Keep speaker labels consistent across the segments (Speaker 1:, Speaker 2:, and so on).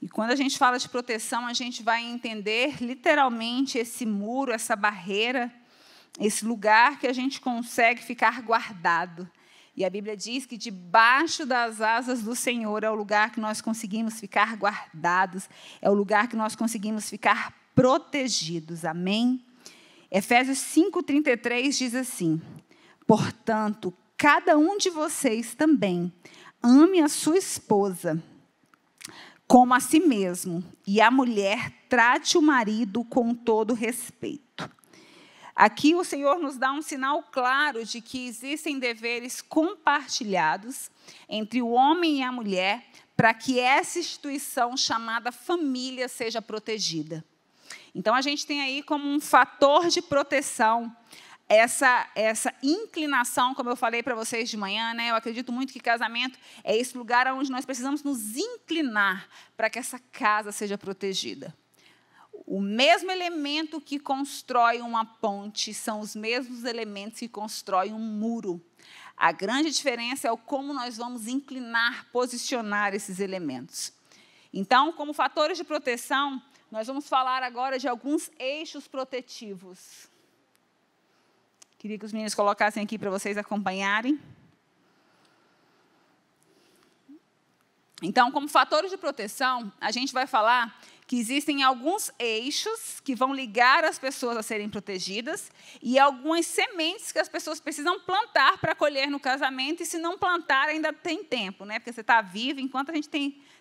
Speaker 1: E quando a gente fala de proteção, a gente vai entender literalmente esse muro, essa barreira, esse lugar que a gente consegue ficar guardado. E a Bíblia diz que debaixo das asas do Senhor é o lugar que nós conseguimos ficar guardados, é o lugar que nós conseguimos ficar protegidos. Amém? Efésios 5:33 diz assim: portanto, cada um de vocês também ame a sua esposa como a si mesmo, e a mulher trate o marido com todo respeito. Aqui o Senhor nos dá um sinal claro de que existem deveres compartilhados entre o homem e a mulher para que essa instituição chamada família seja protegida. Então, a gente tem aí como um fator de proteção essa inclinação, como eu falei para vocês de manhã, né? Eu acredito muito que casamento é esse lugar onde nós precisamos nos inclinar para que essa casa seja protegida. O mesmo elemento que constrói uma ponte são os mesmos elementos que constroem um muro. A grande diferença é o como nós vamos inclinar, posicionar esses elementos. Então, como fatores de proteção, nós vamos falar agora de alguns eixos protetivos. Queria que os meninos colocassem aqui para vocês acompanharem. Então, como fatores de proteção, a gente vai falar que existem alguns eixos que vão ligar as pessoas a serem protegidas e algumas sementes que as pessoas precisam plantar para colher no casamento, e se não plantar ainda tem tempo, né? Porque você está vivo, enquanto a gente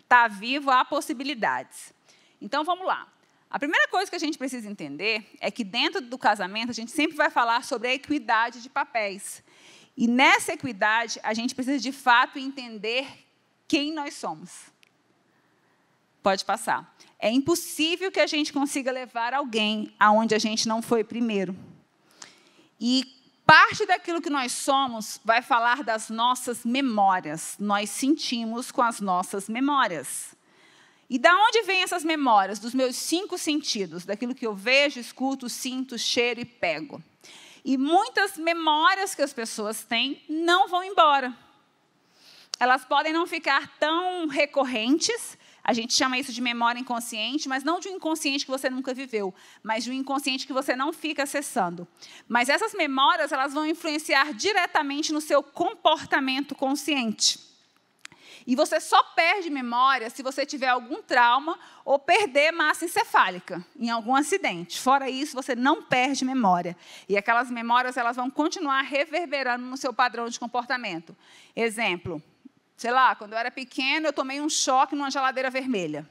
Speaker 1: está vivo, há possibilidades. Então, vamos lá. A primeira coisa que a gente precisa entender é que dentro do casamento a gente sempre vai falar sobre a equidade de papéis. E nessa equidade a gente precisa de fato entender quem nós somos. Pode passar. É impossível que a gente consiga levar alguém aonde a gente não foi primeiro. E parte daquilo que nós somos vai falar das nossas memórias. Nós sentimos com as nossas memórias. E da onde vêm essas memórias? Dos meus 5 sentidos, daquilo que eu vejo, escuto, sinto, cheiro e pego. E muitas memórias que as pessoas têm não vão embora. Elas podem não ficar tão recorrentes, a gente chama isso de memória inconsciente, mas não de um inconsciente que você nunca viveu, mas de um inconsciente que você não fica acessando. Mas essas memórias, elas vão influenciar diretamente no seu comportamento consciente. E você só perde memória se você tiver algum trauma ou perder massa encefálica em algum acidente. Fora isso, você não perde memória. E aquelas memórias, elas vão continuar reverberando no seu padrão de comportamento. Exemplo, sei lá, quando eu era pequena, eu tomei um choque numa geladeira vermelha.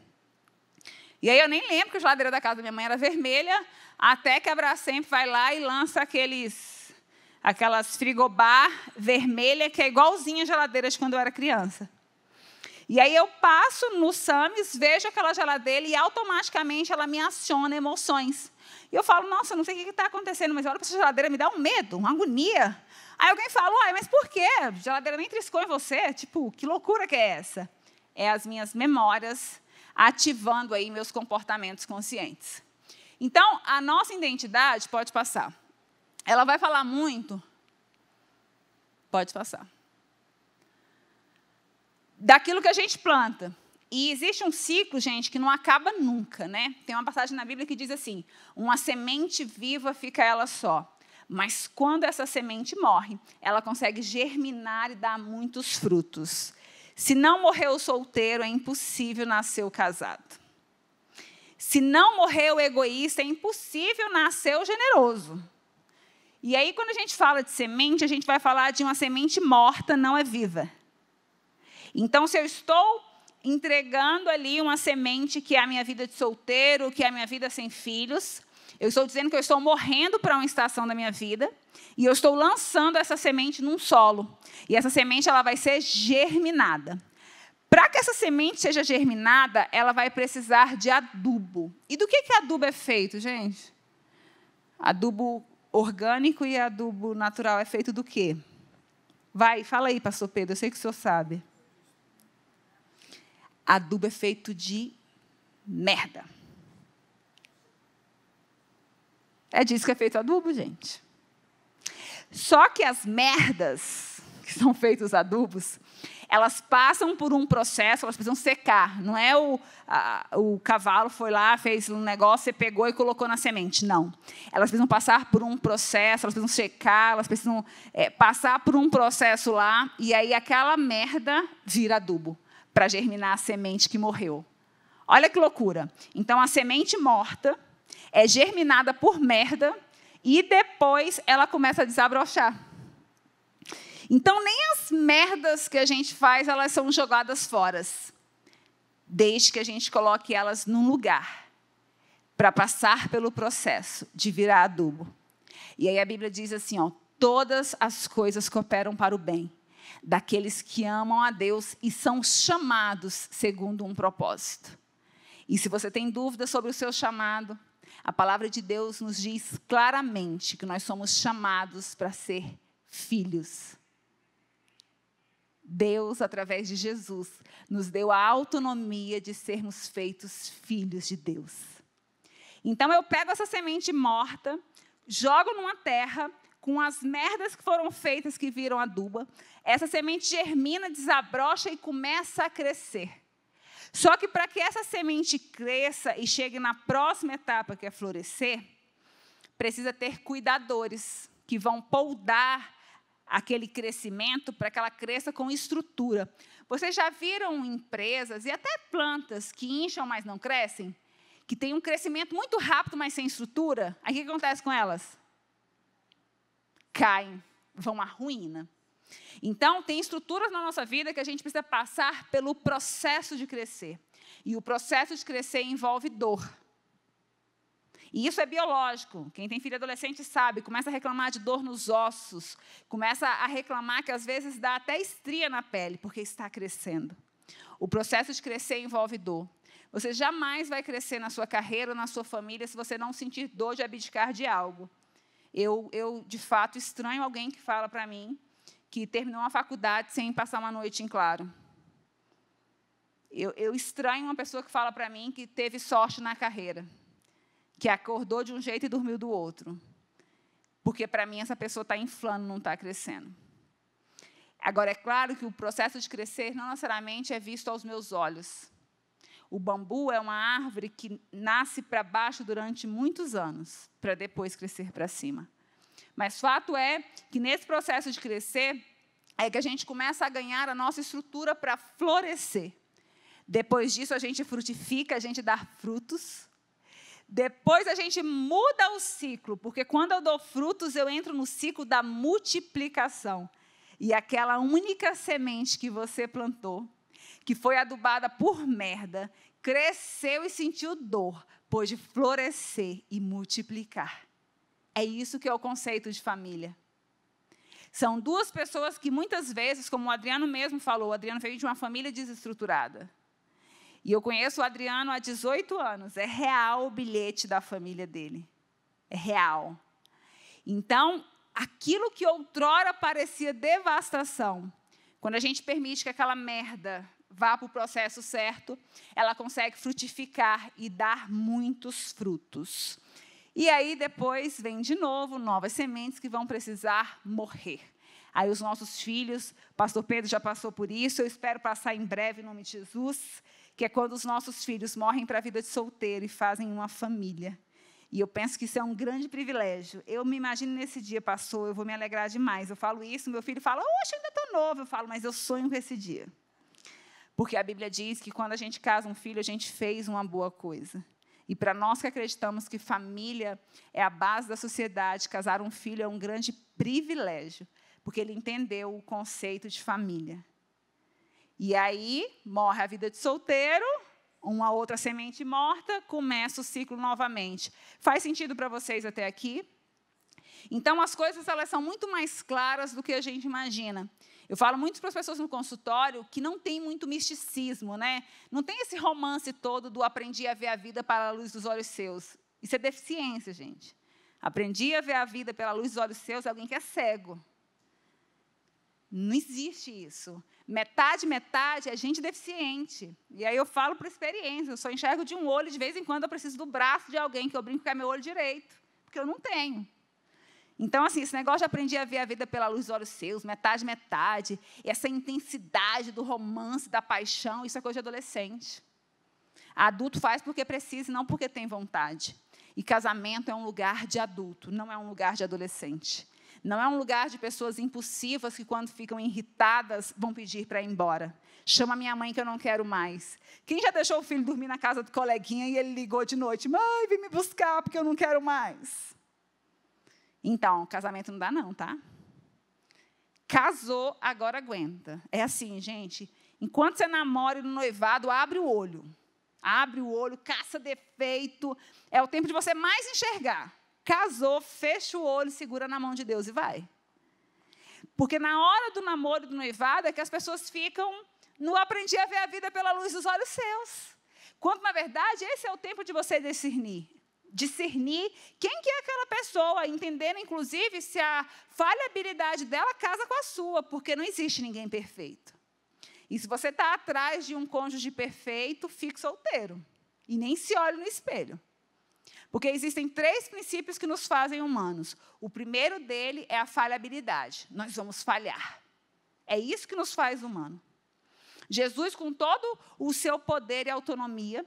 Speaker 1: E aí eu nem lembro que a geladeira da casa da minha mãe era vermelha, até que a Brastemp vai lá e lança aquelas frigobar vermelha, que é igualzinha a geladeira de quando eu era criança. E aí eu passo no Sam's, vejo aquela geladeira e automaticamente ela me aciona emoções. E eu falo, nossa, não sei o que está acontecendo, mas olha para essa geladeira, me dá um medo, uma agonia. Aí alguém fala, uai, mas por quê? A geladeira nem triscou em você? Tipo, que loucura que é essa? É as minhas memórias ativando aí meus comportamentos conscientes. Então, a nossa identidade, pode passar, ela vai falar muito, pode passar, daquilo que a gente planta. E existe um ciclo, gente, que não acaba nunca, né? Tem uma passagem na Bíblia que diz assim, uma semente viva fica ela só, mas quando essa semente morre, ela consegue germinar e dar muitos frutos. Se não morreu solteiro, é impossível nascer o casado. Se não morreu o egoísta, é impossível nascer o generoso. E aí, quando a gente fala de semente, a gente vai falar de uma semente morta, não é viva. Então, se eu estou entregando ali uma semente que é a minha vida de solteiro, que é a minha vida sem filhos, eu estou dizendo que eu estou morrendo para uma estação da minha vida e eu estou lançando essa semente num solo. E essa semente ela vai ser germinada. Para que essa semente seja germinada, ela vai precisar de adubo. E do que adubo é feito, gente? Adubo orgânico e adubo natural é feito do quê? Vai, fala aí, pastor Pedro, eu sei que o senhor sabe. Adubo é feito de merda. É disso que é feito adubo, gente. Só que as merdas que são feitos adubos, elas passam por um processo, elas precisam secar. Não é o cavalo foi lá, fez um negócio, você pegou e colocou na semente. Não. Elas precisam passar por um processo, elas precisam secar, elas precisam passar por um processo lá, e aí aquela merda vira adubo para germinar a semente que morreu. Olha que loucura. Então, a semente morta é germinada por merda e depois ela começa a desabrochar. Então, nem as merdas que a gente faz, elas são jogadas fora, desde que a gente coloque elas num lugar para passar pelo processo de virar adubo. E aí a Bíblia diz assim, ó, todas as coisas cooperam para o bem daqueles que amam a Deus e são chamados segundo um propósito. E se você tem dúvidas sobre o seu chamado, a palavra de Deus nos diz claramente que nós somos chamados para ser filhos. Deus, através de Jesus, nos deu a autonomia de sermos feitos filhos de Deus. Então, eu pego essa semente morta, jogo numa terra com as merdas que foram feitas, que viram adubo. Essa semente germina, desabrocha e começa a crescer. Só que para que essa semente cresça e chegue na próxima etapa, que é florescer, precisa ter cuidadores que vão poldar aquele crescimento para que ela cresça com estrutura. Vocês já viram empresas e até plantas que incham, mas não crescem? Que têm um crescimento muito rápido, mas sem estrutura? Aí o que acontece com elas? Caem, vão à ruína. Então, tem estruturas na nossa vida que a gente precisa passar pelo processo de crescer. E o processo de crescer envolve dor. E isso é biológico. Quem tem filho adolescente sabe, começa a reclamar de dor nos ossos, começa a reclamar que às vezes dá até estria na pele, porque está crescendo. O processo de crescer envolve dor. Você jamais vai crescer na sua carreira ou na sua família se você não sentir dor de abdicar de algo. Eu de fato, estranho alguém que fala para mim que terminou uma faculdade sem passar uma noite em claro. Eu estranho uma pessoa que fala para mim que teve sorte na carreira, que acordou de um jeito e dormiu do outro. Porque, para mim, essa pessoa está inflando, não está crescendo. Agora, é claro que o processo de crescer não necessariamente é visto aos meus olhos. O bambu é uma árvore que nasce para baixo durante muitos anos, para depois crescer para cima. Mas fato é que, nesse processo de crescer, é que a gente começa a ganhar a nossa estrutura para florescer. Depois disso, a gente frutifica, a gente dá frutos. Depois a gente muda o ciclo, porque quando eu dou frutos, eu entro no ciclo da multiplicação. E aquela única semente que você plantou, que foi adubada por merda, cresceu e sentiu dor, pôde florescer e multiplicar. É isso que é o conceito de família. São duas pessoas que muitas vezes, como o Adriano mesmo falou, o Adriano veio de uma família desestruturada. E eu conheço o Adriano há 18 anos. É real o bilhete da família dele. É real. Então, aquilo que outrora parecia devastação, quando a gente permite que aquela merda vá para o processo certo, ela consegue frutificar e dar muitos frutos. E aí, depois, vem de novo novas sementes que vão precisar morrer. Aí, os nossos filhos, o pastor Pedro já passou por isso, eu espero passar em breve, em nome de Jesus, que é quando os nossos filhos morrem para a vida de solteiro e fazem uma família. E eu penso que isso é um grande privilégio. Eu me imagino nesse dia, pastor, eu vou me alegrar demais. Eu falo isso, meu filho fala, oxe, ainda estou novo. Eu falo, mas eu sonho com esse dia. Porque a Bíblia diz que quando a gente casa um filho, a gente fez uma boa coisa. E para nós que acreditamos que família é a base da sociedade, casar um filho é um grande privilégio, porque ele entendeu o conceito de família. E aí, morre a vida de solteiro, uma outra semente morta, começa o ciclo novamente. Faz sentido para vocês até aqui? Então, as coisas elas são muito mais claras do que a gente imagina. Eu falo muito para as pessoas no consultório que não tem muito misticismo, né? Não tem esse romance todo do aprendi a ver a vida para a luz dos olhos seus. Isso é deficiência, gente. Aprendi a ver a vida pela luz dos olhos seus é alguém que é cego. Não existe isso. Metade é gente deficiente. E aí eu falo por experiência, eu só enxergo de um olho, de vez em quando eu preciso do braço de alguém, que eu brinco que é meu olho direito, porque eu não tenho. Então, assim, esse negócio de aprender a ver a vida pela luz dos olhos seus, metade, metade, essa intensidade do romance, da paixão, isso é coisa de adolescente. Adulto faz porque precisa e não porque tem vontade. E casamento é um lugar de adulto, não é um lugar de adolescente. Não é um lugar de pessoas impulsivas que, quando ficam irritadas, vão pedir para ir embora. Chama minha mãe que eu não quero mais. Quem já deixou o filho dormir na casa do coleguinha e ele ligou de noite? Mãe, vem me buscar porque eu não quero mais. Então, casamento não dá não, tá? Casou, agora aguenta. É assim, gente. Enquanto você namora e no noivado, abre o olho. Abre o olho, caça defeito. É o tempo de você mais enxergar. Casou, fecha o olho, segura na mão de Deus e vai. Porque na hora do namoro e do noivado é que as pessoas ficam no aprendi a ver a vida pela luz dos olhos seus. Quando, na verdade, esse é o tempo de você discernir quem que é aquela pessoa, entendendo, inclusive, se a falhabilidade dela casa com a sua, porque não existe ninguém perfeito. E se você está atrás de um cônjuge perfeito, fique solteiro. E nem se olhe no espelho. Porque existem 3 princípios que nos fazem humanos. O primeiro dele é a falhabilidade. Nós vamos falhar. É isso que nos faz humano. Jesus, com todo o seu poder e autonomia,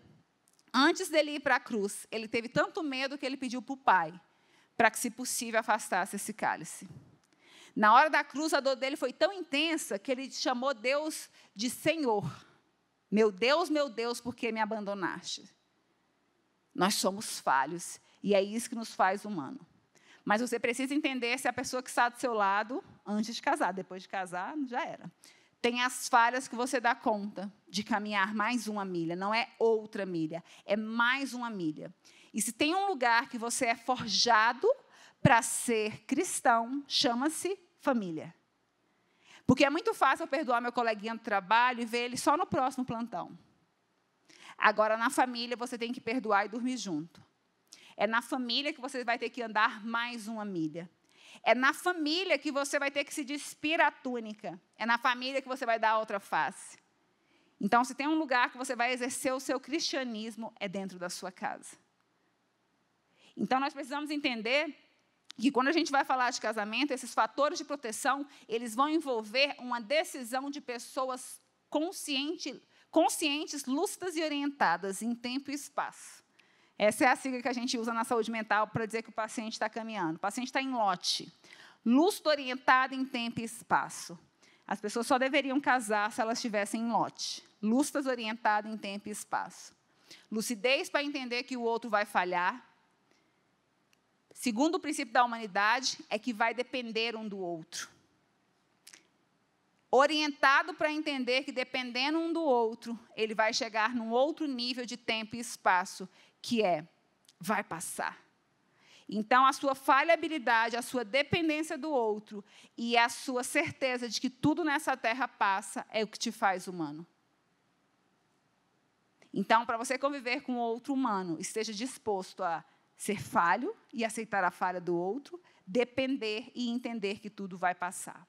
Speaker 1: antes dele ir para a cruz, ele teve tanto medo que ele pediu para o Pai, para que, se possível, afastasse esse cálice. Na hora da cruz, a dor dele foi tão intensa que ele chamou Deus de Senhor. Meu Deus, por que me abandonaste? Nós somos falhos, e é isso que nos faz humano. Mas você precisa entender se a pessoa que está do seu lado, antes de casar, depois de casar, já era. Tem as falhas que você dá conta de caminhar mais uma milha, não é outra milha, é mais uma milha. E se tem um lugar que você é forjado para ser cristão, chama-se família. Porque é muito fácil eu perdoar meu coleguinha do trabalho e ver ele só no próximo plantão. Agora, na família, você tem que perdoar e dormir junto. É na família que você vai ter que andar mais uma milha. É na família que você vai ter que se despir a túnica. É na família que você vai dar a outra face. Então, se tem um lugar que você vai exercer o seu cristianismo, é dentro da sua casa. Então, nós precisamos entender que, quando a gente vai falar de casamento, esses fatores de proteção, eles vão envolver uma decisão de pessoas conscientes, lúcidas e orientadas em tempo e espaço. Essa é a sigla que a gente usa na saúde mental para dizer que o paciente está caminhando. O paciente está em lote. Lúcido, orientado em tempo e espaço. As pessoas só deveriam casar se elas estivessem em lote. Lúcidas, orientadas em tempo e espaço. Lucidez para entender que o outro vai falhar. Segundo o princípio da humanidade, é que vai depender um do outro. Orientado para entender que, dependendo um do outro, ele vai chegar num outro nível de tempo e espaço, que vai passar. Então, a sua falhabilidade, a sua dependência do outro e a sua certeza de que tudo nessa terra passa é o que te faz humano. Então, para você conviver com outro humano, esteja disposto a ser falho e aceitar a falha do outro, depender e entender que tudo vai passar.